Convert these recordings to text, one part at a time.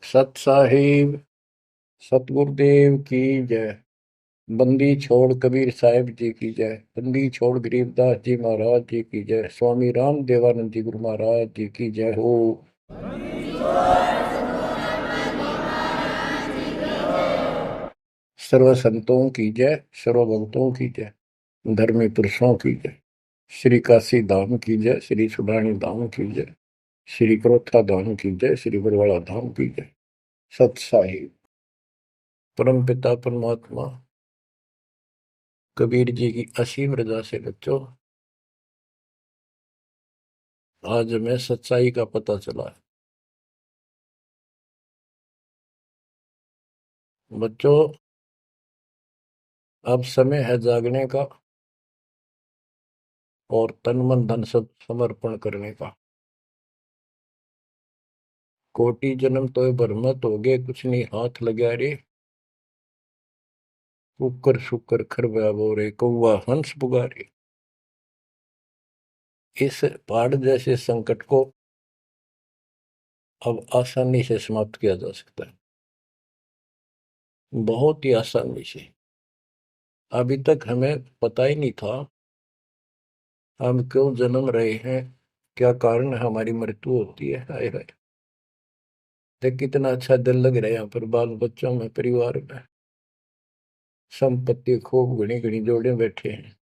सत साहिब सतगुरुदेव की जय। बंदी छोड़ कबीर साहिब जी की जय। बंदी छोड़ गरीबदास जी महाराज जी की जय। स्वामी राम देवानंद जी गुरु महाराज जी की जय हो। सर्व संतों की जय, सर्व भक्तों की जय, धर्मी पुरुषों की जय। श्री काशी धाम की जय, श्री सुडानी धाम की जय, श्री क्रोथा धाम की जय, श्री बरवाड़ा धाम की जय। सत साहिब परम पिता परमात्मा कबीर जी की असीम रजा से बच्चों आज हमें सच्चाई का पता चला है। बच्चों अब समय है जागने का और तन मन धन सब समर्पण करने का। कोटि जन्म तो भरमत हो गए, कुछ नहीं हाथ लगा रे। कुकर शुकर खरबा बोरे, कौवा हंस पुगारे। इस पहाड़ जैसे संकट को अब आसानी से समाप्त किया जा सकता है, बहुत ही आसानी से। अभी तक हमें पता ही नहीं था हम क्यों जन्म रहे हैं, क्या कारण है हमारी मृत्यु होती है। हाय हाय, देख कितना अच्छा दिल लग रहा है यहाँ पर, बाल बच्चों में, परिवार में। संपत्ति खूब घनी घनी जोड़े बैठे हैं,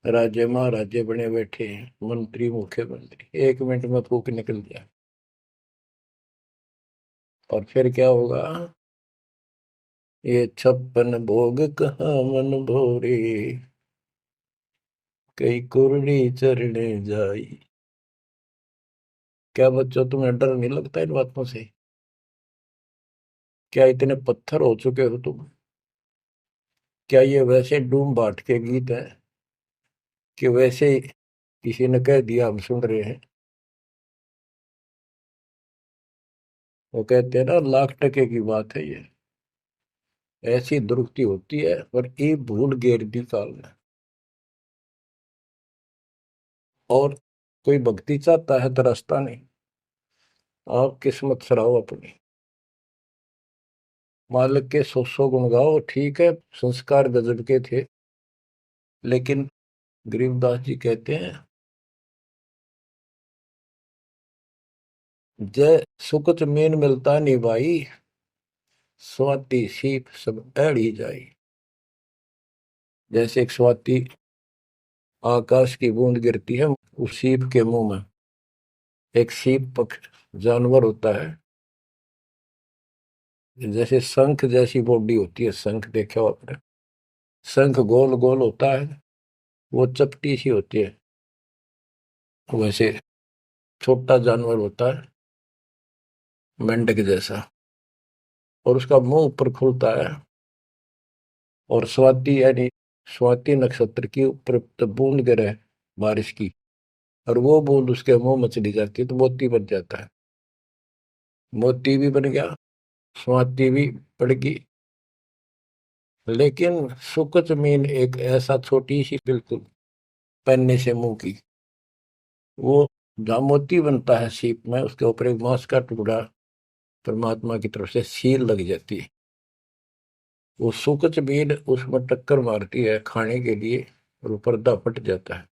राजे महाराजे बने बैठे हैं, मंत्री मुख्यमंत्री, 1 मिनट में फूक निकल जाए। और फिर क्या होगा? ये 56 भोग कहाँ मन भोरे, कई कुर्री चरणे जाई। क्या बच्चों तुम्हें डर नहीं लगता इन बातों से? क्या इतने पत्थर हो चुके हो तुम? क्या ये वैसे डूम बाट के गीत हैं कि वैसे ही किसी ने कह दिया हम सुन रहे हैं? वो कहते हैं ना, लाख टके की बात है ये। ऐसी दुरुक्ति होती है पर ये भूल गेर दी काल ने। और कोई भक्ति चाहता है तो रास्ता नहीं। आप किस्मत सराहो अपनी, मालिक के 100 गुण गाओ, ठीक है संस्कार गजब के थे। लेकिन गरीबदास जी कहते हैं, जय सुकुच मेन मिलता नहीं भाई, स्वाति सीप सब एड़ी जाई। जैसे एक स्वाति आकाश की बूंद गिरती है उस सीप के मुंह में। एक सीप पक्ष जानवर होता है, जैसे शंख जैसी बॉडी होती है। शंख देखा हो आपने? शंख गोल गोल होता है, वो चपटी सी होती है। वैसे छोटा जानवर होता है, मेंढक जैसा, और उसका मुंह ऊपर खुलता है। और स्वाति यानी स्वाति नक्षत्र की ऊपर जब बूंद गिरे बारिश की, और वो बूंद उसके मुंह में चली जाती है तो मोती बन जाता है। मोती भी बन गया, स्वाति भी पड़ गई। लेकिन सुकच मीन एक ऐसा छोटी सी, बिल्कुल पन्ने से मुंह की, वो जहाँ मोती बनता है सीप में, उसके ऊपर एक मांस का टुकड़ा परमात्मा की तरफ से सील लग जाती है। वो सुकच मीन उसमें टक्कर मारती है खाने के लिए, और वो पर्दा फट जाता है।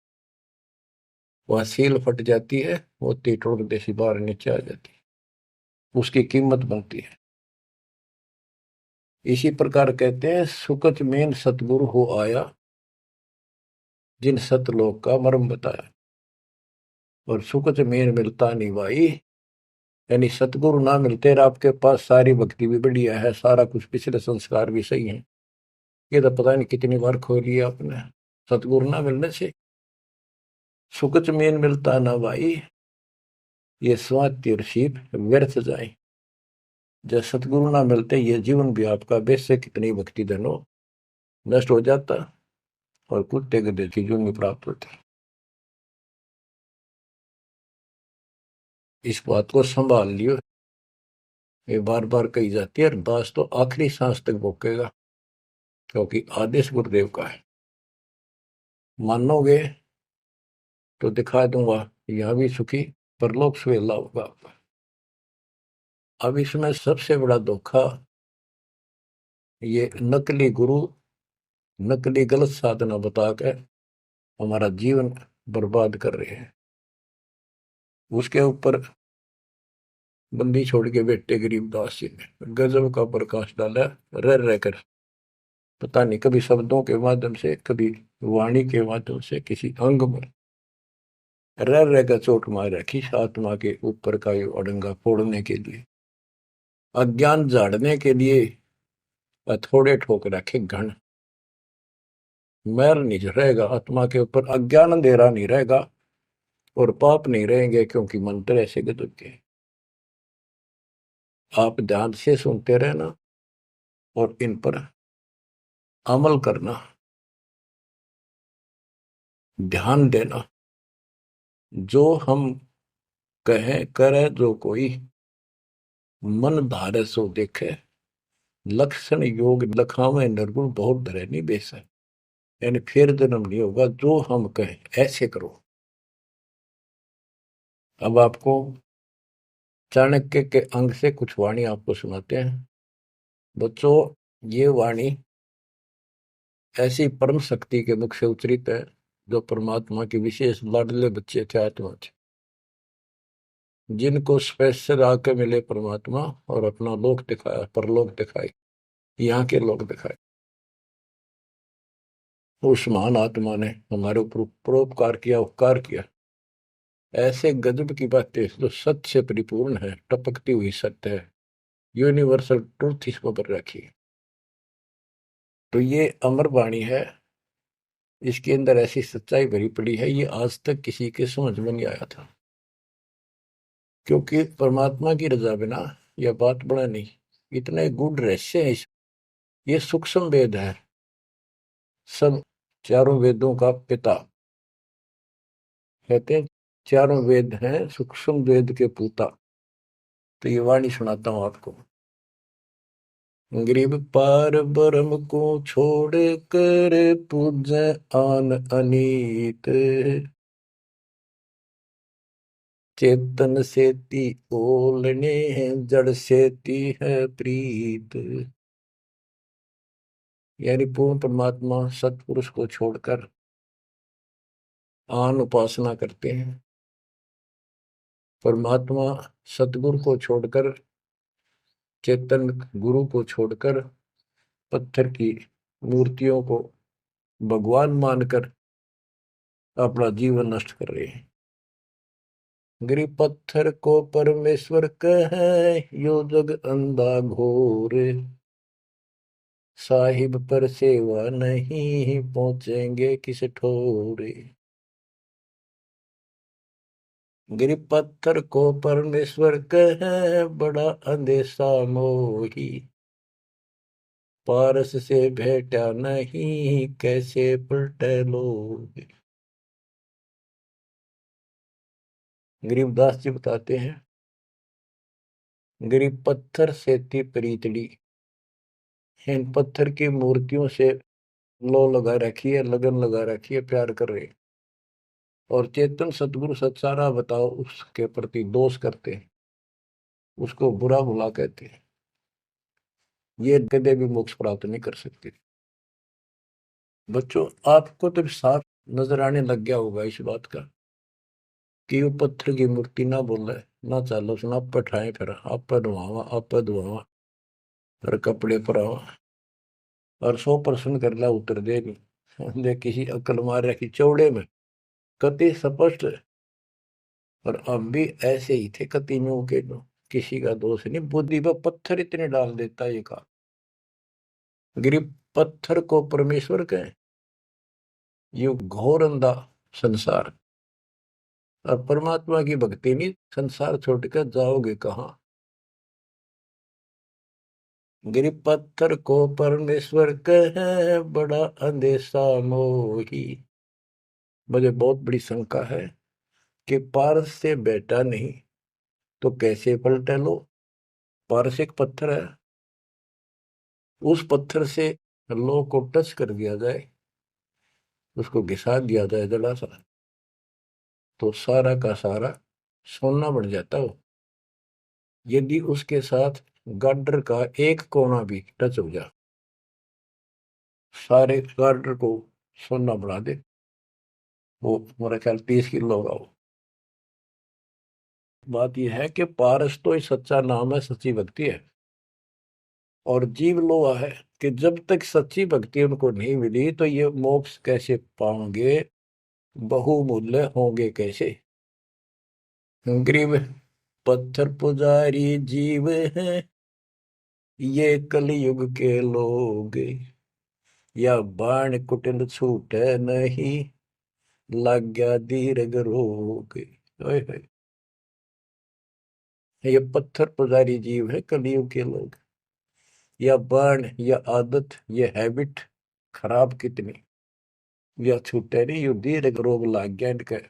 वह सील फट जाती है, मोती टुकड़े से बाहर नीचे आ जाती है, उसकी कीमत बनती है। इसी प्रकार कहते हैं, सुकच मेन सतगुरु हो आया, जिन सतलोक का मर्म बताया। और सुकच मेन मिलता नहीं भाई, यानी सतगुरु ना मिलते और आपके पास सारी भक्ति भी बढ़िया है, सारा कुछ पिछले संस्कार भी सही है, ये तो पता नहीं कितनी बार खो लिया आपने। सतगुरु ना मिलने से सुकच मेन मिलता ना भाई, ये स्वाति और सीप व्यर्थ जाए। जब सतगुरु ना मिलते ये जीवन भी आपका वैसे कितनी भक्ति धनो नष्ट हो जाता, और कुत्ते गधे की जून प्राप्त होती। इस बात को संभाल लियो, ये बार बार कही जाती है, और दास तो आखिरी सांस तक भोगेगा, क्योंकि आदेश गुरुदेव का है। मानोगे तो दिखा दूंगा, यहाँ भी सुखी परलोक सुहेला होगा आपका। अब इसमें सबसे बड़ा धोखा ये नकली गुरु, नकली गलत साधना बता के हमारा जीवन बर्बाद कर रहे हैं। उसके ऊपर बंदी छोड़ के बेटे गरीबदास जी ने गजब का प्रकाश डाला, रह रहकर। पता नहीं कभी शब्दों के माध्यम से, कभी वाणी के माध्यम से, किसी अंग में रह रहकर चोट मार रखी आत्मा के ऊपर का ये अड़ंगा फोड़ने के लिए, अज्ञान झाड़ने के लिए। थोड़े ठोक रखे घन, मैल नहीं रहेगा आत्मा के ऊपर, अज्ञान अंधेरा नहीं रहेगा और पाप नहीं रहेंगे, क्योंकि मंत्र ऐसे गजब के। आप ध्यान से सुनते रहना और इन पर अमल करना, ध्यान देना। जो हम कहें करे जो कोई, मन धारे सो देखे, लक्षण योग लखावे निर्गुण बहुत धरे नहीं बेस है। यानी फिर जन्म नहीं होगा, जो हम कहें ऐसे करो। अब आपको चाणक्य के अंग से कुछ वाणी आपको सुनाते हैं। बच्चों, ये वाणी ऐसी परम शक्ति के मुख से उच्चरित है, जो परमात्मा के विशेष लाडले बच्चे थे, आत्मा थे, जिनको स्पेशल आके मिले परमात्मा और अपना लोक दिखाया, परलोक दिखाए, यहाँ के लोक दिखाए। उस महान आत्मा ने हमारे ऊपर परोपकार किया, उपकार किया। ऐसे गजब की बातें जो सत्य से परिपूर्ण है, टपकती हुई सत्य है, यूनिवर्सल ट्रूथ इसको पर रखी। तो ये अमर वाणी है, इसके अंदर ऐसी सच्चाई भरी पड़ी है, ये आज तक किसी के समझ में नहीं आया था। क्योंकि परमात्मा की रजा बिना यह बात बड़ा नहीं, इतने गूढ़ रहस्य है। ये सूक्ष्म वेद है, सब चारों वेदों का पिता कहते हैं, चारों वेद हैं सूक्ष्म वेद के पूता। तो ये वाणी सुनाता हूं आपको। गरीब पार ब्रह्म को छोड़ कर पूजे आन अनीत, चेतन सेती ओलने जड़ सेती है प्रीत। यानी पूर्ण परमात्मा सतपुरुष को छोड़कर आन उपासना करते हैं। परमात्मा सतगुरु को छोड़कर, चेतन गुरु को छोड़कर पत्थर की मूर्तियों को भगवान मानकर अपना जीवन नष्ट कर रहे हैं। गरीब पत्थर को परमेश्वर कहे, यो जग अंधा घोर, साहिब पर सेवा नहीं पहुंचेंगे किस ठोरे। गरीब पत्थर को परमेश्वर कहे, बड़ा अंदेशा मोही, पारस से भेटा नहीं कैसे पलटे लोग। गरीबदास जी बताते हैं, गरीब पत्थर से थी प्रीतड़ी, इन पत्थर की मूर्तियों से लो लगा रखी है, लगन लगा रखी है, प्यार कर रहे। और चेतन सतगुरु सत्सारा बताओ उसके प्रति दोष करते हैं, उसको बुरा भुला कहते हैं। ये कदे भी मोक्ष प्राप्त नहीं कर सकते। बच्चों, आपको तो साफ नजर आने लग गया होगा इस बात का कि वो पत्थर की मूर्ति ना बोले, ना चालो सुना, आप पठाए, फिर आप धुआवा, आप धुआवा, फिर कपड़े पर आवा और 100% कर ला उतर दे नहीं। दे किसी अकल मार रखी चौड़े में, कति स्पष्ट। और अब भी ऐसे ही थे कतियों के, किसी का दोष नहीं, बुद्धि पर पत्थर इतने डाल देता ये का। गरीब पत्थर को परमेश्वर कहे, ये घोर अंधा संसार। और परमात्मा की भक्ति नहीं, संसार छोड़कर जाओगे कहाँ। गरीब पत्थर को परमेश्वर कहे, बड़ा अंदेशा मोही। मुझे बहुत बड़ी शंका है कि पारस से बेटा नहीं तो कैसे पलटे लो। पारस एक पत्थर है, उस पत्थर से लो को टच कर दिया जाए, उसको घिसा दिया जाए जरा सा, तो सारा का सारा सोना बन जाता हो। यदि उसके साथ गार्डर का एक कोना भी टच हो जाए, सारे गार्डर को सोना बना दे, वो मेरा ख्याल 30 किलो होगा वो। बात यह है कि पारस तो ही सच्चा नाम है, सच्ची भक्ति है। और जीव लोहा है कि जब तक सच्ची भक्ति उनको नहीं मिली तो ये मोक्ष कैसे पाएंगे, बहुमूल्य होंगे कैसे। गरीब पत्थर पुजारी जीव हैं ये कलयुग के लोग, या बाण कुटिल छूटे नहीं, लग गया दीर्घ रोग। ओए होए, ये पत्थर पुजारी जीव है कलयुग के लोग, या बाण या आदत, ये हैबिट खराब कितनी, या छूटे नहीं, यू दीर्घ रोग लग गया इनके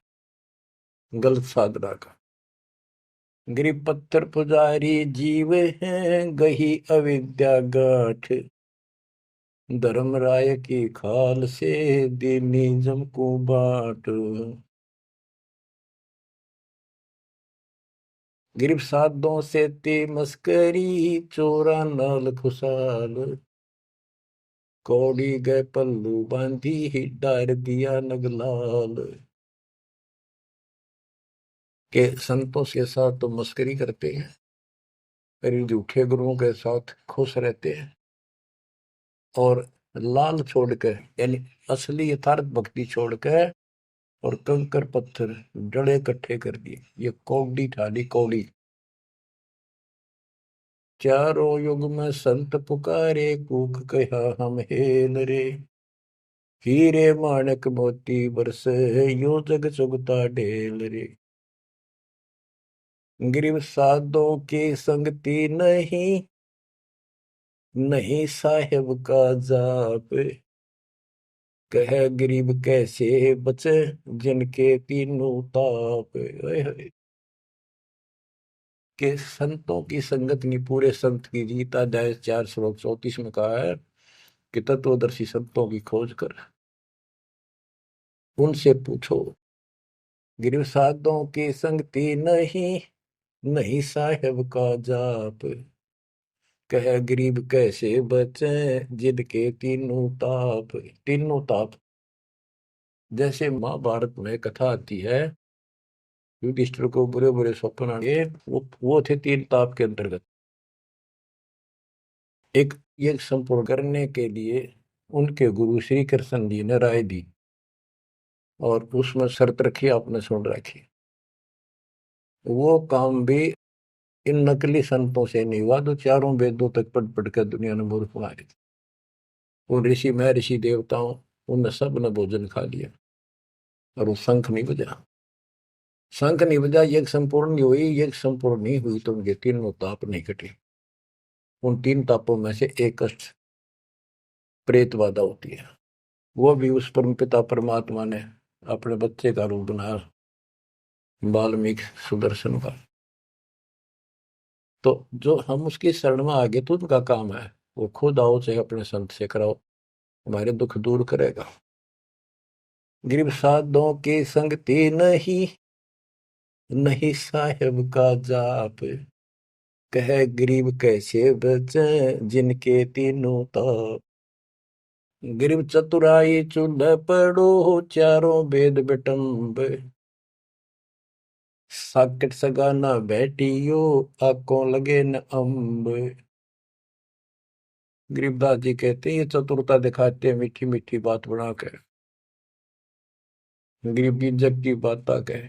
गलत साधना का। गरीब पत्थर पुजारी जीव हैं गही अविद्या गाठ, धर्मराय की खाल से दीनिज्म को बाट। गिरब साधों से ते मस्करी, चोरा नाल खुशाल, कौड़ी गए पल्लू बांधी ही डार दिया नगलाल। के संतों के साथ तो मस्करी करते हैं, पर झूठे गुरुओं के साथ खुश रहते हैं, और लाल छोड़कर यानी असली यथार्थ भक्ति छोड़कर और कंकर पत्थर डले इकट्ठे कर दिए, ये कौड़ी ठाली कौड़ी। चारों युग में संत पुकारे, कूक कहा हम हेल रे, हीरे माणक मोती बरसे, यो जग चुगता ढेल रे। गिरव साधों की संगति नहीं, नहीं साहेब का जाप, कह गरीब कैसे बचे, जिनके तीनों ताप। ओए होए, के संतों की संगत नहीं, पूरे संत की जीत। अध्याय 4 श्लोक 34 में कहा है कि तत्वदर्शी संतों की खोज कर उनसे पूछो। गिरव साधों की संगति नहीं, नहीं साहेब का जाप, कह गरीब कैसे बचे, जिनके तीनों ताप। तीनों ताप, जैसे महाभारत में कथा आती है, युधिष्ठिर को बुरे बुरे स्वप्न आए, वो थे 3 ताप के अंतर्गत। एक ये संपूर्ण करने के लिए उनके गुरु श्री कृष्ण जी ने राय दी, और उसमें शर्त रखी, आपने सुन रखी। वो काम भी इन नकली संतों से नहीं हुआ, तो चारों वेदों तक पढ़ पढ़ कर दुनिया ने मूर्ख मारे थे। उन ऋषि में ऋषि देवताओं, उन सब ने भोजन खा लिया, और वो शंख नहीं बजा। शंख नहीं बजा, यज्ञ संपूर्ण नहीं हुई, यज्ञ संपूर्ण नहीं हुई तो उनके तीनों ताप नहीं कटे। उन 3 तापों में से एक कष्ट प्रेत बाधा होती है, वो भी उस परम पिता परमात्मा ने अपने बच्चे का रूप बनाया, वाल्मीकि सुदर्शन का। तो जो हम उसकी शरण में आगे तो उनका काम है, वो खुद आओ चाहे अपने संत से कराओ, हमारे दुख दूर करेगा। गरीब साधों की संगति नहीं, नहीं साहेब का जाप, कह गरीब कैसे बचे, जिनके तीनों ताप। गरीब चतुराई चूल्हे पड़ो, चारों वेद बिटम्ब, साकिट सगाना बैठियो, आंखों लगे न अम्ब। गरीबदास जी कहते हैं ये चतुरता दिखाते हैं मीठी मीठी बात बना कर, गरीब बीजक की बात कहे,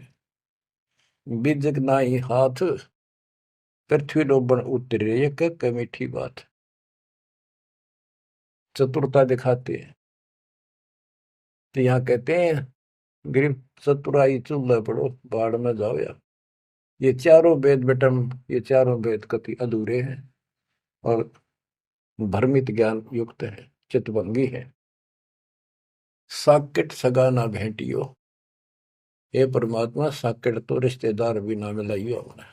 बीजक ना ही हाथ, पृथ्वी डोबन उतरे, ये कह मीठी बात। चतुरता दिखाते हैं, तो यहाँ कहते हैं गरीब चतुराई चूल्हे पड़ो, बाढ़ में जाओ यार। ये चारों वेद बेटम, ये चारों वेद कति अधूरे हैं और भ्रमित ज्ञान युक्त है, चितभंगी है। साकेट सगा ना भेंटियो, हे परमात्मा साकेट तो रिश्तेदार भी ना मिलाइयो हमने।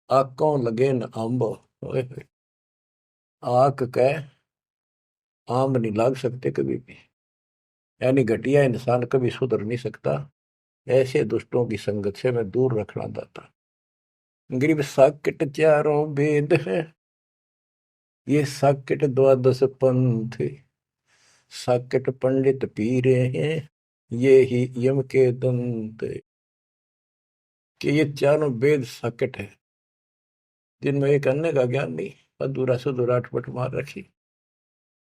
आंखों लगे न आंब, ओए होए, आंख कह आम नहीं लाग सकते कभी भी, यानी घटिया इंसान कभी सुधर नहीं सकता। ऐसे दुष्टों की संगत से मैं दूर रखना चाहता। गरीब साकेट चारों वेद है, ये साकेट द्वादश पंथ, साकेट पंडित पीरे हैं, ये ही यम के दंत। कि ये चारों वेद साकेट है, जिनमें एक अन्य का ज्ञान नहीं, अधूरा सुधूरा अटपट मार रखी।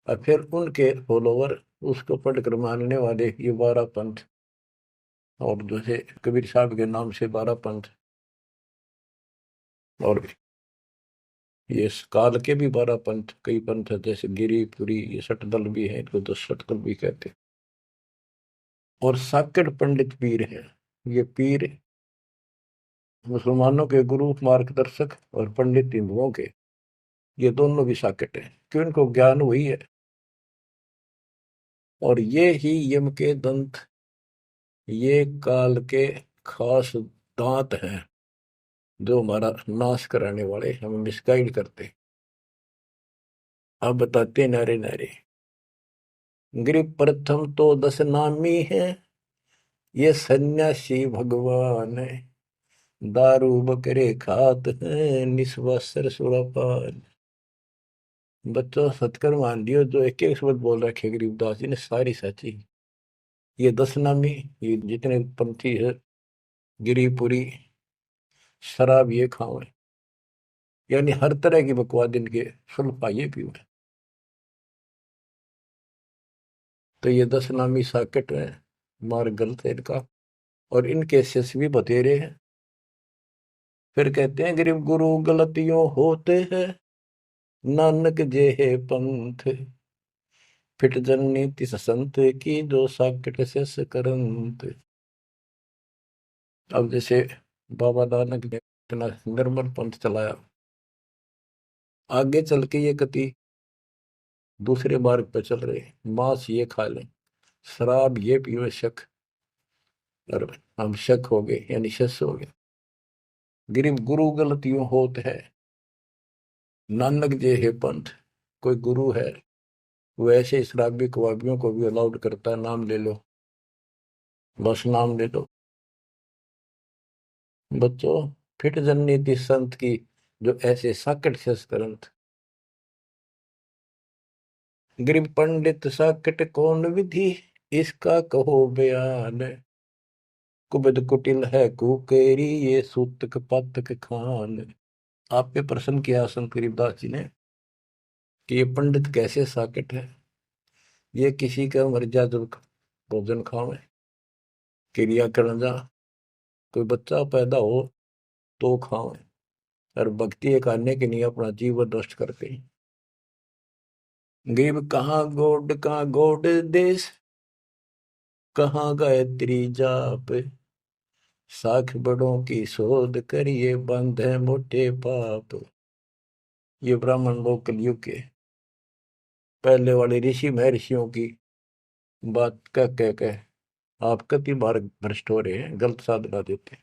और फिर उनके फॉलोवर उसको पढ़कर मानने वाले ये 12 पंथ, और जैसे कबीर साहब के नाम से 12 पंथ, और ये काल के भी 12 पंथ, कई पंथ है, जैसे गिरिपुरी, ये सटदल भी है, इनको 10 सटदल भी कहते हैं। और साकेट पंडित पीर है, ये पीर मुसलमानों के गुरु मार्गदर्शक और पंडित हिंदुओं के, ये दोनों भी साकेट है, क्यों इनको ज्ञान वही है। और ये ही यम के दंत, ये काल के खास दांत हैं, जो हमारा नाश कराने वाले, हमें मिसगाइड करते। अब बताते नारे नारे। गिरि प्रथम तो 10 नामी है, ये सन्यासी भगवान है, दारू बकरे खात है, निस्वासर सुरापान। बच्चों सत्कर मान लियो, जो एक एक शब्द बोल रखे गरीबदास जी ने सारी सच्ची। ये 10 नामी, ये जितने पंथी है, गिरिपुरी, शराब ये खाओ, यानी हर तरह की बकवाद इनके सुन पाइए पीओ। तो ये 10 नामी साकेट है, मार्ग गलत है इनका, और इनके शिष्य भी बतेरे हैं। फिर कहते हैं गरीब गुरु गलतियों होते हैं, नानक जे है पंथ, फिट जननी तिस संत की, जो साकेट शिष्य करंत। अब जैसे बाबा नानक ने इतना निर्मल पंथ चलाया, आगे चल के ये कति दूसरे मार्ग पर चल रहे, मांस ये खा लें, शराब ये पियो शक, और हम शक हो गए, यानी शस हो गए। गरीब गुरु गलतियों होत है, नानक जे है पंथ। कोई गुरु है, वो ऐसे शराबी कबाबियों को भी अलाउड करता है, नाम ले लो, बस नाम ले लो। बच्चों फिट जननीति संत की, जो ऐसे साकट शस करंत। गरीब पंडित साकट कौन विधि, इसका कहो बयान, कुबद कुटिल है कुकेरी, ये सूतक पातक खान। आप पे प्रश्न किया संत गरीबदास जी ने कि ये पंडित कैसे साकेट है, ये किसी का मर्यादा भोजन खावे, क्रिया करना जा, कोई बच्चा पैदा हो तो खावे, और भक्ति करने के लिए अपना जीवन नष्ट करते हैं। गरीब कहाँ गोड देश, कहाँ गायत्री जाप, साख बड़ों की शोध करिए, बंधे मोटे पाप। ये ब्राह्मण लोग कलयुग के पहले वाले ऋषि महर्षियों की बात कह आप कति बार भ्रष्ट हो रहे हैं, गलत साधना देते हैं।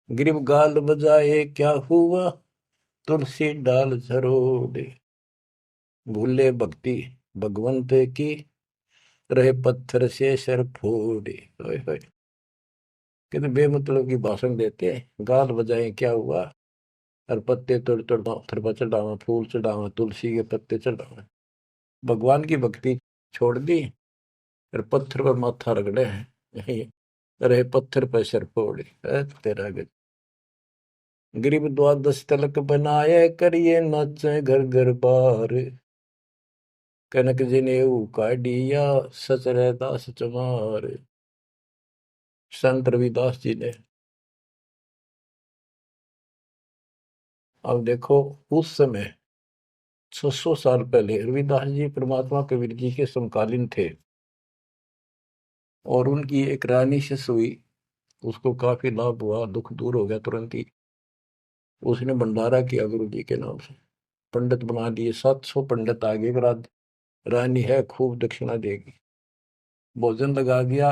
गिरिब गाल बजाए क्या हुआ, तुलसी डाल झरोड़े, भूले भक्ति भगवंत की, रहे पत्थर से सर फोड़े। कितने बेमतलब की भाषण देते हैं, गाल बजाए क्या हुआ, और पत्ते तोड़ तोड़ पत्थर पर चढ़ावा, फूल चढ़ावा, तुलसी के पत्ते चढ़ावा, भगवान की भक्ति छोड़ दी, और पत्थर पर माथा रगड़े हैं, रहे पत्थर पर सर फोड़े। तेरा गज गरीब द्वादश तलक बनाए, करिए नाचे घर घर बार, कनक जनेऊ काढ़िया, सच रहदास चमार। संत रविदास जी ने, अब देखो उस समय 600 साल पहले रविदास जी परमात्मा कबीर जी के समकालीन थे, और उनकी एक रानी शिष्य हुई, उसको काफी लाभ हुआ, दुख दूर हो गया तुरंत ही। उसने भंडारा किया गुरु जी के नाम से, पंडित बना दिए, 700 पंडित आगे, रानी है खूब दक्षिणा देगी। भोजन लगा दिया,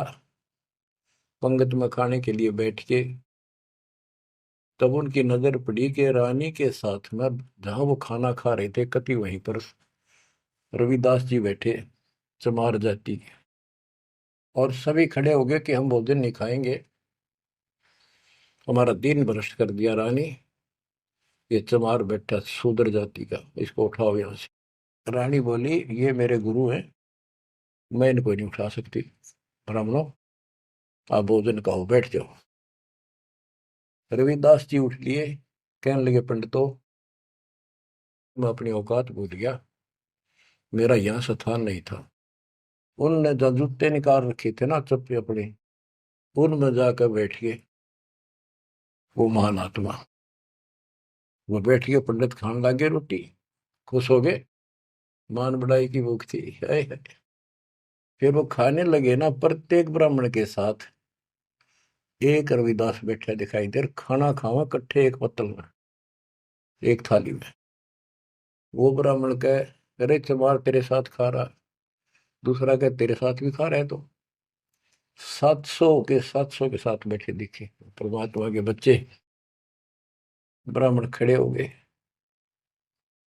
पंगत में खाने के लिए बैठ के, तब उनकी नजर पड़ी कि रानी के साथ में जहां वो खाना खा रहे थे, कति वहीं पर रविदास जी बैठे, चमार जाति के। और सभी खड़े हो गए कि हम भोजन नहीं खाएंगे, हमारा दिन भ्रष्ट कर दिया रानी। ये चमार बैठा शूद्र जाति का, इसको उठाओ यहां से। रानी बोली ये मेरे गुरु हैं, मैं इनको नहीं उठा सकती। ब्राह्मणों आप भोजन कहो, बैठ जाओ। रविदास जी उठ लिए, कहने लगे पंडितों मैं अपनी औकात भूल गया, मेरा यहाँ स्थान नहीं था। उनने जो जूते निकाल रखे थे ना चप्पे अपने, उनमें जाकर बैठ गए वो महान आत्मा। वो बैठ गए, पंडित खाने लगे रोटी, खुश हो गए, मान बढ़ाई की भूख थी। हाय हाय। फिर वो खाने लगे ना, प्रत्येक ब्राह्मण के साथ एक रविदास बैठा दिखाई दे, खाना खावा इकट्ठे एक पत्तल में, एक थाली में। वो ब्राह्मण कहे अरे चमार तेरे साथ खा रहा, दूसरा कहे तेरे साथ भी खा रहा है। तो 700 के साथ बैठे दिखे परमात्मा के बच्चे। ब्राह्मण खड़े हो गए।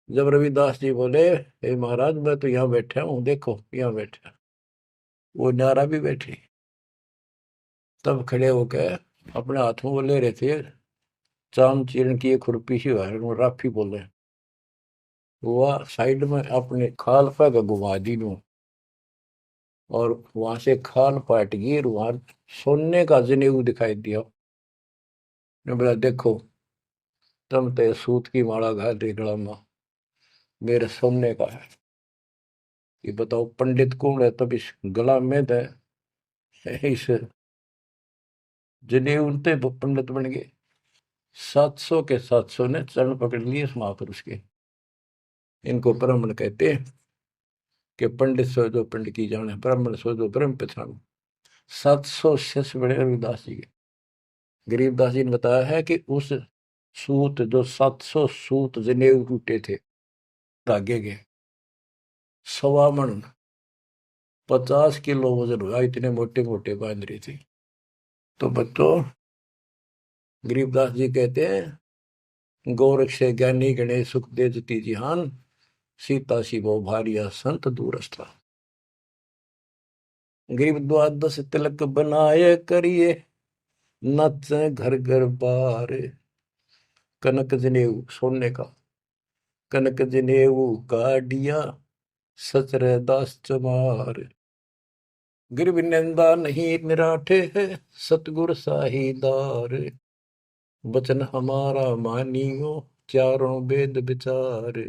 जब रविदास जी बोले हे महाराज मैं तो यहाँ बैठा हूँ, देखो यहाँ बैठा, वो नारा भी बैठे। तब खड़े होकर अपने हाथ में वो ले रहे थे चाम चीरण की एक खुरपी सी राफी बोले, वो साइड में अपने खाल पर घुमा दी नू, और वहां से खाल पाट गई, वहां सोने का जनेऊ दिखाई दिया। ने बोला देखो तुम तो सूत की माला घाल रही गला में, मेरे सोने का है। ये बताओ पंडित कौन है, तब इस गला में दे इस जनेऊ उनते पंडित बन गए। 700 ने चरण पकड़ लिए इस महापुरुष के। इनको ब्राह्मण कहते हैं कि पंडित सो जो पंडित की जाने, ब्राह्मण सो जो ब्रह्म पहचानो। 700 शिष्य बड़े रविदास जी के। गरीबदास जी ने बताया है कि उस सूत जो 700 सूत जनेऊ टूटे थे धागे के, 1.25 मन 50 किलो वजन हुआ, इतने मोटे मोटे बांध रही थी। तो बच्चों गरीबदास जी कहते हैं गोरख से ज्ञानी गणेश सुख दे जती जिहान, सीता शिवो भारिया संत दूरस्था। गरीब द्वादश तिलक बनाए करिए, नच घर घर बार। कनक जनेऊ सोने का, कनक जनेऊ काडिया, सचर दास चमार। गिरव निंदा नहीं निराठे है, सतगुर साहीदार। वचन हमारा मानियो, चारों वेद विचार।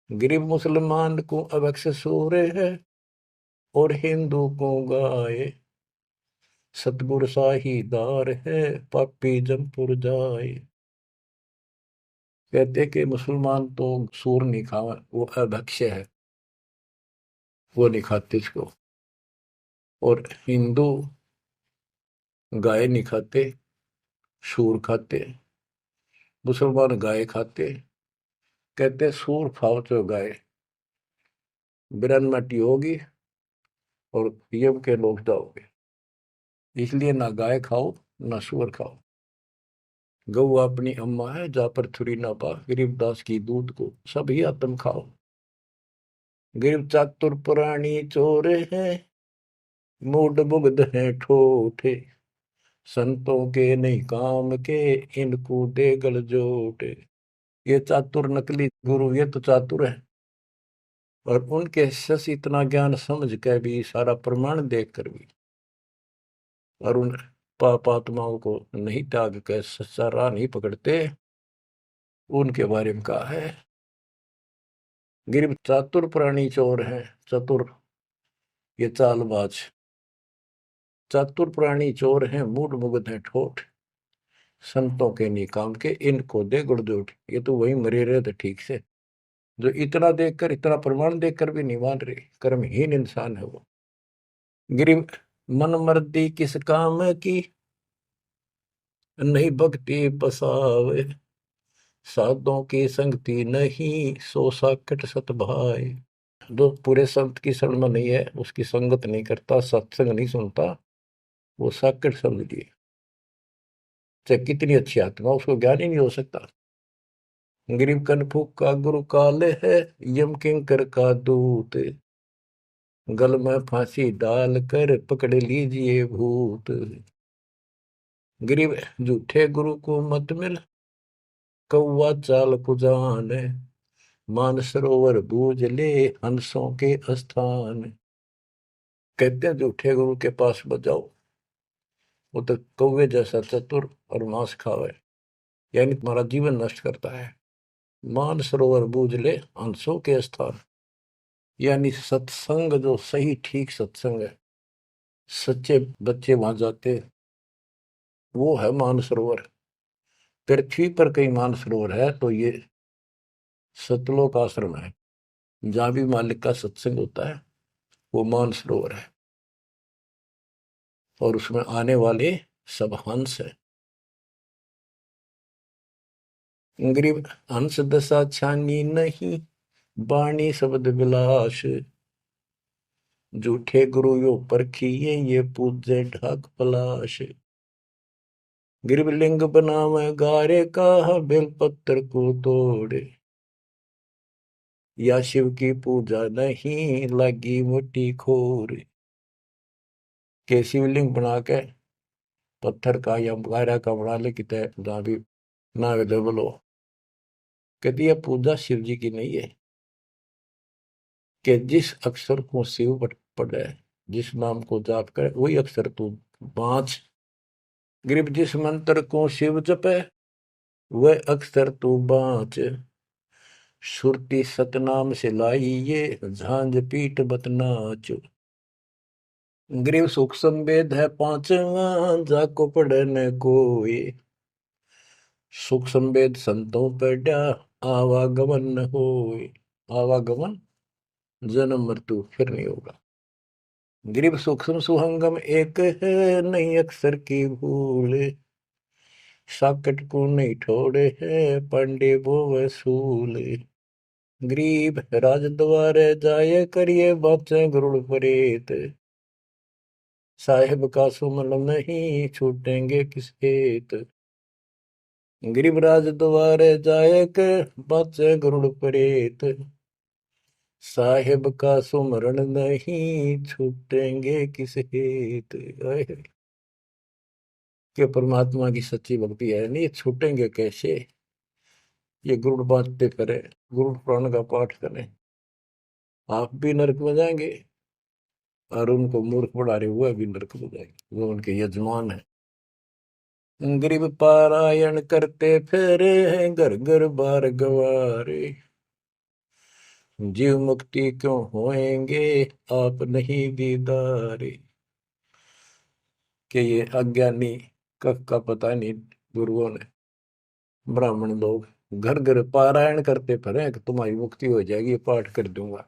गरीब मुसलमान को अवक्ष सूरे है, और हिंदू को गाए। सतगुर साहीदार है, पापी जमपुर जाए। कहते कि मुसलमान तो सूर नहीं खावा, वो अभक्ष्य है, वो नहीं खाते इसको। और हिंदू गाय नहीं खाते, सूर खाते। मुसलमान गाय खाते। कहते सूर खाओ तो गाय बिरन मटी होगी और यम के लोग जाओगे, इसलिए ना गाय खाओ ना सूअर खाओ। गऊ अपनी अम्मा है, जा पर थुरी ना पा, गरीबदास की दूध को सभी आत्म खाओ। गरीब चातुर पुरानी चोर है, मूड मुग्ध है ठोठे। संतों के नहीं काम के, इनको दे गल जोटे। ये चातुर नकली गुरु ये तो चातुर है, और उनके शिष्य इतना ज्ञान समझ के भी, सारा प्रमाण देख कर भी, और उन पाप आत्माओं को नहीं त्याग कर सच्चा राह नहीं पकड़ते। उनके बारे में कहा है गिर चातुर प्राणी चोर है। चतुर ये चालबाज, चातुर प्राणी चोर हैं, मूड मुग्ध है ठोठ। संतों के नहीं काम के, इनको दे गुड़जोट। ये तो वही मरे रहे थे ठीक से, जो इतना देखकर, इतना प्रमाण देखकर भी नहीं मान रहे, कर्महीन इंसान है वो। गिरी मन मर्दी किस काम की, नहीं भक्ति बसावे। साधों की संगति नहीं, सो साकट सत भाई। जो पूरे संत की शरण में नहीं है, उसकी संगत नहीं करता, सत्संग नहीं सुनता, वो साकट समझिए। चाहे कितनी अच्छी आत्मा, उसको ज्ञान ही नहीं हो सकता। गरीब कनफूक का गुरु काले है, यम किंकर का दूत। गल में फांसी डाल कर पकड़ लीजिए भूत। गरीब झूठे गुरु को मत मिल, कौवा चाल कुजान, मानसरोवर बूझ ले हंसों के स्थान। कहते हैं झूठे गुरु के पास बजाओ, वो तो कौवे जैसा चतुर और मांस खावे, यानी तुम्हारा जीवन नष्ट करता है। मानसरोवर बूझ ले हंसों के स्थान, यानी सत्संग जो सही ठीक सत्संग है, सच्चे बच्चे वहां जाते, वो है मानसरोवर। पृथ्वी पर कई मानसरोवर है, तो ये सतलोक आश्रम है, जहां भी मालिक का सत्संग होता है, वो मानसरोवर है। और उसमें आने वाले सब हंस है। गरीब हंस दशा छानी नहीं, बाणी शब्द विलास। झूठे गुरु यो परखिए, ये पूजे ढाक पलाश। गिरब लिंग बनावे गारे का, बेलपत्र को तोड़े। या शिव की पूजा नहीं, लगी मोटी खोर। के शिवलिंग बना के पत्थर का या गारा का बना ले, कितने जहां भी ना अवेलेबल हो, कहती है पूजा शिव जी की नहीं है। कि जिस अक्षर को शिव पढ़े, जिस नाम को जाप करे, वही अक्षर तू बाँच। ग्रीब जिस मंत्र को शिव जपे, वह अक्षर तू बाँच। सुरती सतनाम से लाई ये, झांझ पीठ बतनाच। ग्रीव सुख संवेद है पांचवा, जाको पढ़े न कोई। सुख संवेद संतों पढ़ा, आवागमन न होए। आवागमन जन्म मृत्यु फिर नहीं होगा। गिरिव सूक्ष्म सुहंगम एक है, नहीं अक्षर की भूल। साकट को नहीं ठोड़े है, पांडे वो वसूल। गरीब राज द्वारे जाए, करिए बातें गरुड़ परेत। साहेब का सुमन नहीं, छूटेंगे किस हेत। गरीब राज द्वारे जाए, कर बातें गरुड़ परेत। साहेब का सुमरण नहीं, छूटेंगे किस हेत। कि परमात्मा की सच्ची भक्ति है नहीं, छूटेंगे कैसे। ये गुरुड़ बांटते करें, गुरुड़ पुराण का पाठ करें, आप भी नरक में जाएंगे, और उनको मूर्ख बना रहे हुए भी नरक में जाएंगे, वो उनके यजमान है। गरीब पारायण करते फेरे हैं, घर घर बार गवारे। जीव मुक्ति क्यों होएंगे, आप नहीं दीदारे। कि ये अज्ञानी कख का पता नहीं, गुरुओं ने, ब्राह्मण लोग घर घर पारायण करते फिरे कि तुम्हारी मुक्ति हो जाएगी, पाठ कर दूंगा।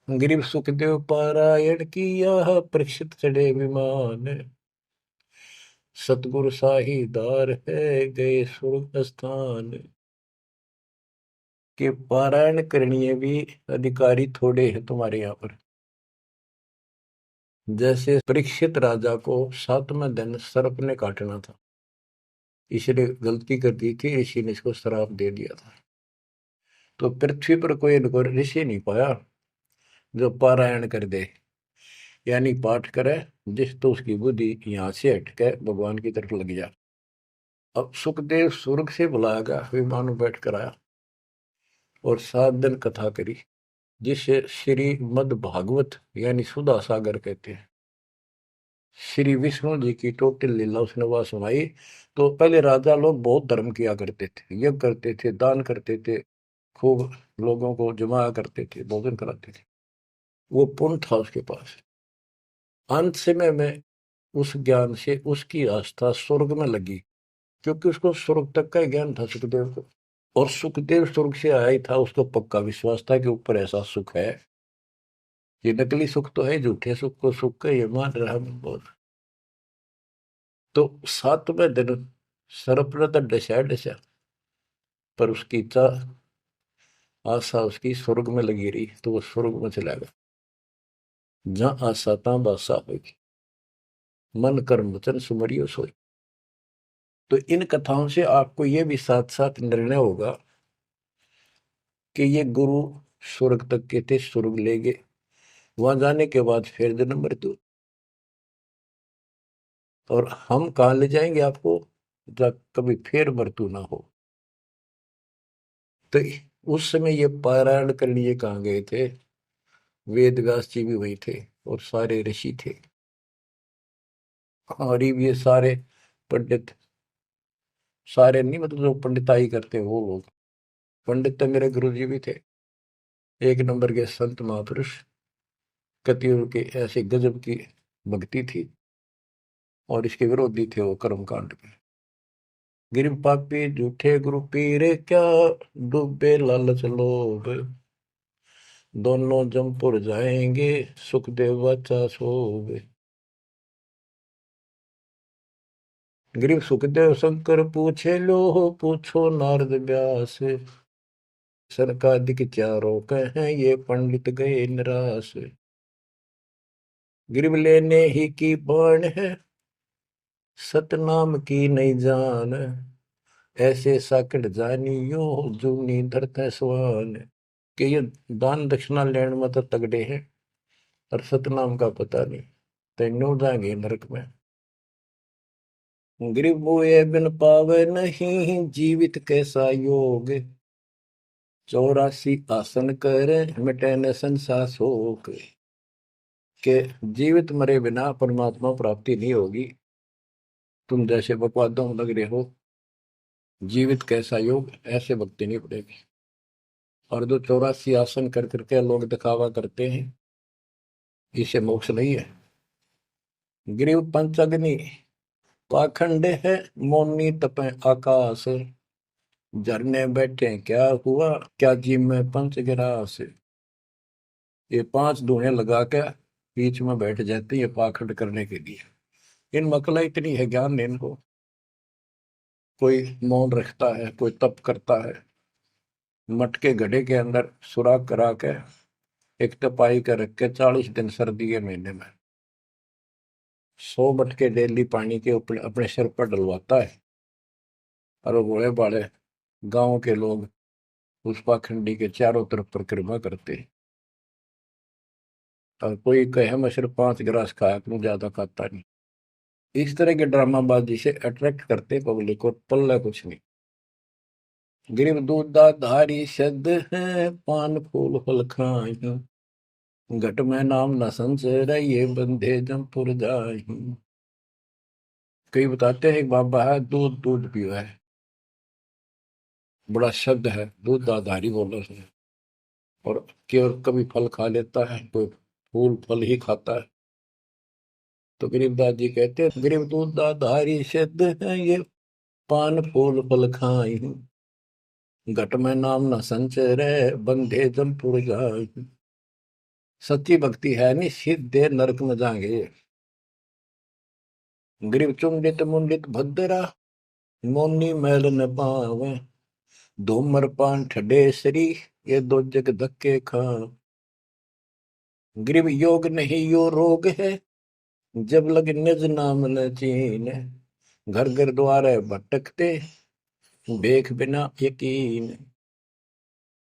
गरीब सुखदेव पारायण किया, परीक्षित चढ़े विमान। सतगुरु साहीदार है, गए स्वर्ग स्थान। के पारायण करनी भी अधिकारी थोड़े हैं तुम्हारे यहाँ पर। जैसे परीक्षित राजा को 7वें दिन सर्प ने काटना था, इसलिए गलती कर दी थी, ऋषि ने इसको श्राप दे दिया था। तो पृथ्वी पर कोई इनको ऋषि नहीं पाया जो पारायण कर दे, यानी पाठ करे, जिस तो उसकी बुद्धि यहाँ से हटके भगवान की तरफ लग जा। अब सुखदेव स्वर्ग से बुलाया गया, विमान में बैठ कर आया और 7 दिन कथा करी, जिसे श्रीमद् भागवत यानी सुधा सागर कहते हैं। श्री विष्णु जी की टोटल लीला उसने वह सुनाई। तो पहले राजा लोग बहुत धर्म किया करते थे, यज्ञ करते थे, दान करते थे, खूब लोगों को जमाया करते थे, भोजन कराते थे, वो पुण्य था उसके पास। अंत समय में उस ज्ञान से उसकी आस्था स्वर्ग में लगी, क्योंकि उसको स्वर्ग तक का ज्ञान था सुखदेव को। और सुखदेव स्वर्ग से आया ही था, उसको पक्का विश्वास था कि ऊपर ऐसा सुख है। ये नकली सुख तो है, झूठे सुख को सुख का ये मान रहा बहुत। तो 7वें दिन सर्प ने तो डसा डसा, पर उसकी आशा उसकी स्वर्ग में लगी रही, तो वो स्वर्ग में चला गया। जहां आशा तहां बासा होगी, मन कर्म वचन सुमरियो सोई। तो इन कथाओं से आपको ये भी साथ साथ निर्णय होगा कि ये गुरु स्वर्ग तक के थे, स्वर्ग ले गए, वहां जाने के बाद फिर जन्म मृत्यु। और हम कहाँ ले जाएंगे आपको, जब कभी फिर मृत्यु ना हो। तो उस समय ये पारायण करने लिए कहाँ गए थे? वेद व्यास जी भी वही थे और सारे ऋषि थे, और ये सारे पंडित, सारे नहीं मतलब जो पंडिताई करते वो लोग। पंडित तो मेरे गुरु जी भी थे, एक नंबर के संत महापुरुष। कतियों की ऐसी गजब की भक्ति थी, और इसके विरोधी थे वो कर्म कांड के। गिर पापी झूठे गुरु पीरे क्या, डूबे लालच लोभ, दोनों जमपुर जाएंगे, सुखदेव वाचा सोवे। गिरीव सुखदेव शंकर पूछे लो, पूछो नारद व्यास, सरकादिक चारों कहें ये पंडित गए निराश। गिरीव लेने ही की बाण है, सतनाम की नहीं जान, ऐसे साकट जानियो, जूनी धरते स्वान। कि ये दान दक्षिणा लेने में तो तगड़े हैं, और सतनाम का पता नहीं, तेनों जाएंगे नरक में। गिरीव मोए बिन पावे नहीं, जीवित कैसा योग, 84 आसन करे, मिटे न संसार शोक। के जीवित मरे बिना परमात्मा प्राप्ति नहीं होगी। तुम जैसे बकवादों में लग रहे हो, जीवित कैसा योग, ऐसे भक्ति नहीं पड़ेगी। और जो 84 आसन कर करके लोग दिखावा करते हैं, इसे मोक्ष नहीं है। गिरीव पंचअग्नि पाखंड है, मौनी तपे आकाश, झरने बैठे क्या हुआ, क्या जी में पंच गिरास। ये 5 धुएं लगा के बीच में बैठ जाते हैं पाखंड करने के लिए। इन मकला इतनी है ज्ञान नहीं इनको। कोई मौन रखता है, कोई तप करता है, मटके घड़े के अंदर सुराख करा के एक तपाई कर रख के 40 दिन सर्दी के महीने में 100 मटके डेली पानी के ऊपर अपने सिर पर डलवाता है, और वो बड़े बड़े गांव के लोग उस पाखंडी के चारों तरफ परिक्रमा करते हैं। और कोई कहे मैं सिर्फ 5 गिलास खाया करूं, ज्यादा खाता नहीं। इस तरह के ड्रामाबाजी से अट्रैक्ट करते पब्लिक को, पल्ला कुछ नहीं। गिरिव दूधा धारी शब्द है, पान फूल फल खाई, घट में नाम न संचय, ये बंधे जमपुर जाई। कई बताते हैं एक बाबा है, दूध दूध पियो है, बड़ा शब्द है, दूध दाधारी बोलो से। और केवल कभी फल खा लेता है, कोई फूल फल ही खाता है। तो गरीबदास जी कहते हैं, गरीब दूध दाधारी शब्द है, ये पान फूल फल खाई, घट में नाम न संचय रहे, बंधे जमपुर जाई। सच्ची भक्ति है नहीं, सीधे नरक में जाएंगे। गरीब चुंडित मुंडित भद्रा, मोनी मैल न पावे, धूमर पान ठडेसरी, ये दो जग धक्के खा। गरीब योग नहीं यो रोग है, जब लग निज नाम न चीन, घर घर द्वारे भटकते, बेख बिना यकीन।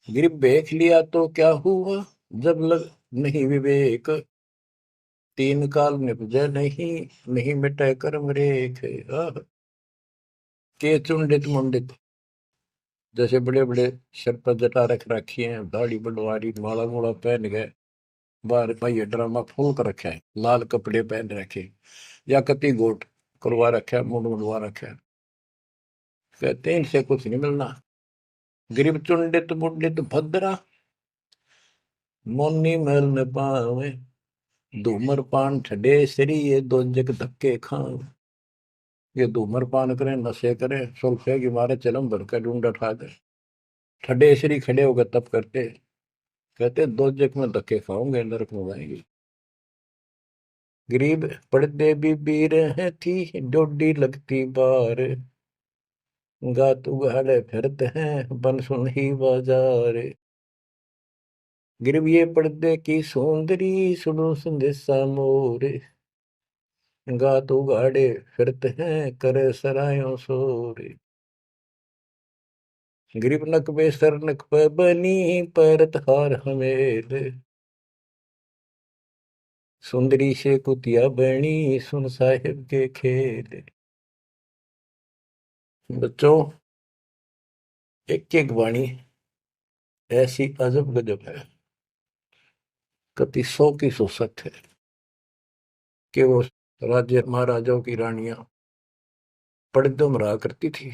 गरीब बेख लिया तो क्या हुआ, जब लग नहीं विवेक, तीन काल निपजे नहीं, नहीं मिटे कर्म रेख। के चुंडित मुंडित, जैसे बड़े बड़े सर पर जटा रख रखी है, दाढ़ी बंडवारी, माला मोला पहन गए, बाहर भाई ड्रामा फूल कर रखा है, लाल कपड़े पहन रखे, या कति गोट करवा रखा है, मुंड मुंडवा रखा है। कहते हैं इनसे कुछ नहीं मिलना। गरीब चुंडित मुंडित भद्रा, मोनी मैल न पावे, धूमर पान ठडे सरी, ये दो जग धक्के खाओ। ये धूमर पान करें, नशे करें, सुल्फे की मारे चलम भर कर ढूंढ उठा दे, ठडे सरी खड़े होकर तप करते, कहते दो जग में धक्के खाओगे, नरक में जाएंगे। गरीब पड़ते भी बीर है थी, डोडी लगती बार, गात उगाड़े फिरते हैं, बन सुन ही बाजार। गरीब ये पर्दे की सौंदरी, सुनो संदेशा मोर, गात उगाड़े फिरते हैं, करे सरायों शोर। गरीब नक पे सर नक पे बनी, पैरत हार हमेल, सुंदरी से कुतिया बनी, सुन साहिब के खेल। बच्चों, एक एक वाणी ऐसी अजब गजब है, कति सौ की सौ सत्य है कि वो राज्य महाराजाओं की रानियां पड़दम रहा करती थी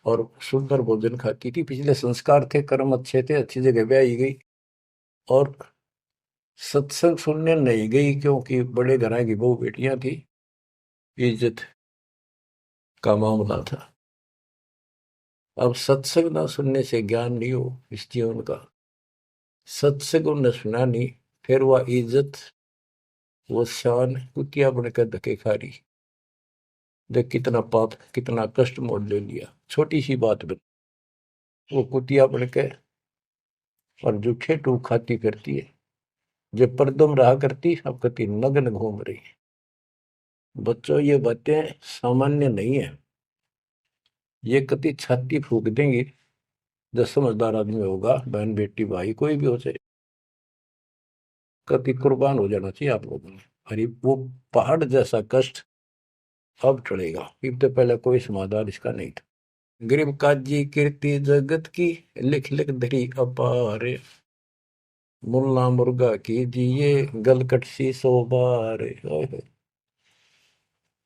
और सुंदर भोजन खाती थी। पिछले संस्कार थे, कर्म अच्छे थे, अच्छी जगह ब्याही गई और सत्संग सुनने नहीं गई क्योंकि बड़े घरां की बहू बेटियां थी, इज्जत का मामला था। अब सत्संग ना सुनने से ज्ञान नहीं हो इस जीवन का, सत्संग उन्हें सुना नहीं, फिर वह इज्जत, वो शान कुतिया बनकर धके खा रही। देख कितना पाप, कितना कष्ट मोल ले लिया छोटी सी बात में। वो कुतिया बन के और जूठे टूक खाती फिरती है, जो परदम रहा करती अब कति नग्न घूम रही है। बच्चों, ये बातें सामान्य नहीं है, ये कति छाती फूक देंगी। जो समझदार आदमी होगा, बहन बेटी भाई कोई भी हो जाए, कति कुर्बान हो जाना चाहिए आप लोगों ने। अरे वो पहाड़ जैसा कष्ट अब टलेगा, इससे पहले कोई समाधान इसका नहीं था। गरीब काजी कीर्ति जगत की, लिख लिख धरी अपार, मुल्ला मुर्गा कीजिए गलकट सी सो बार।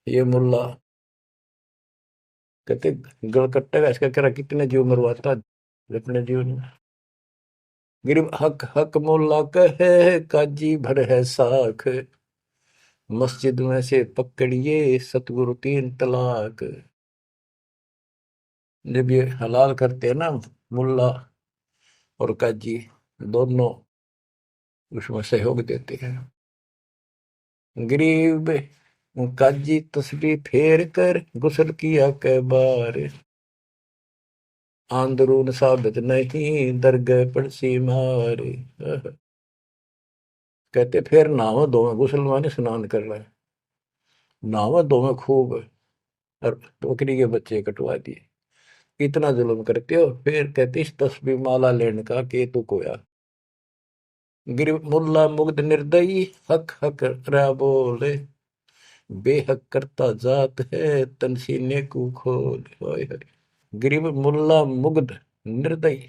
ये मुल्ला कहते गलकट्टे का इसका कह कितने जीव मरवाता अपने जीवन में। गरीब हक हक मुल्ला कहे, काजी भर है साख, मस्जिद में से पकड़िए सतगुरु तीन तलाक। जब ये हलाल करते हैं ना, मुल्ला और काजी दोनों उसमें सहयोग देते हैं। गरीब काजी तस्बीह फेर कर, गुस्ल किया कै बार, आंदरून साबित नहीं दरगह पड़सी मार। कहते फिर नहावा धोवे, गुस्ल माने स्नान कर रहे हैं, नहावा धोवे खूब और बकरी के बच्चे कटवा दिए। इतना जुल्म करते हो, फिर कहते इस तस्बीह माला लेने का के तू कोया। गिर मुल्ला मुग्ध निर्दयी, हक हक रहा बोले, बेहक करता जात है तन सीने को खोल। हाय हाय। गरीब मुल्ला मुग्ध निर्दयी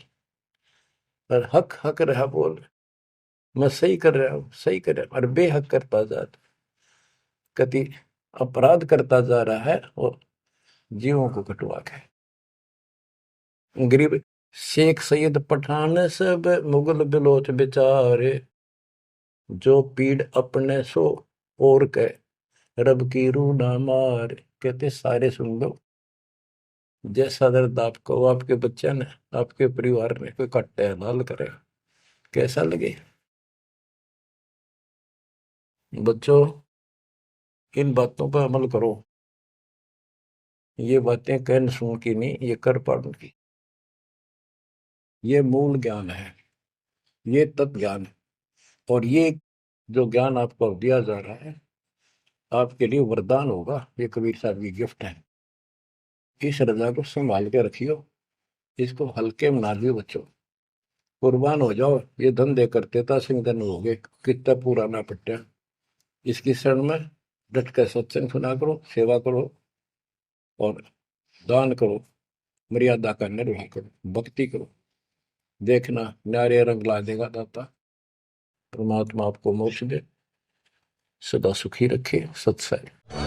और हक हक रहा बोल, मैं सही कर रहा हूँ, सही कर रहा हूँ, और बेहक करता जात, कति अपराध करता जा रहा है और जीवों को कटवा के। गरीब शेख सैयद पठान सब मुगल बिलोच बेचारे, जो पीड़ अपने सो और के रब की रूह ना मार। कहते सारे सुन लो, जैसा दर्द आपको आपके बच्चे ने, आपके परिवार में कोई कट्टे हलाल करे, कैसा लगे। बच्चों, इन बातों पर अमल करो। ये बातें कहन सुन की नहीं, ये कर पाड़न की। ये मूल ज्ञान है, ये तत्व ज्ञान है। और ये जो ज्ञान आपको दिया जा रहा है, आपके लिए वरदान होगा। ये कबीर साहब की गिफ्ट है। इस रजा को संभाल के रखियो, इसको हल्के में ना दियो बच्चों। कुर्बान हो जाओ, ये धंधे करते था सिंह धन हो गए, कितना पुराना पट्टा। इसकी शरण में डट कर सत्संग सुना करो, सेवा करो और दान करो, मर्यादा का निर्वाह करो, भक्ति करो। देखना न्यारे रंग ला देगा दाता। परमात्मा आपको मोक्ष दे, सदा सुखी रखे। सत्संग।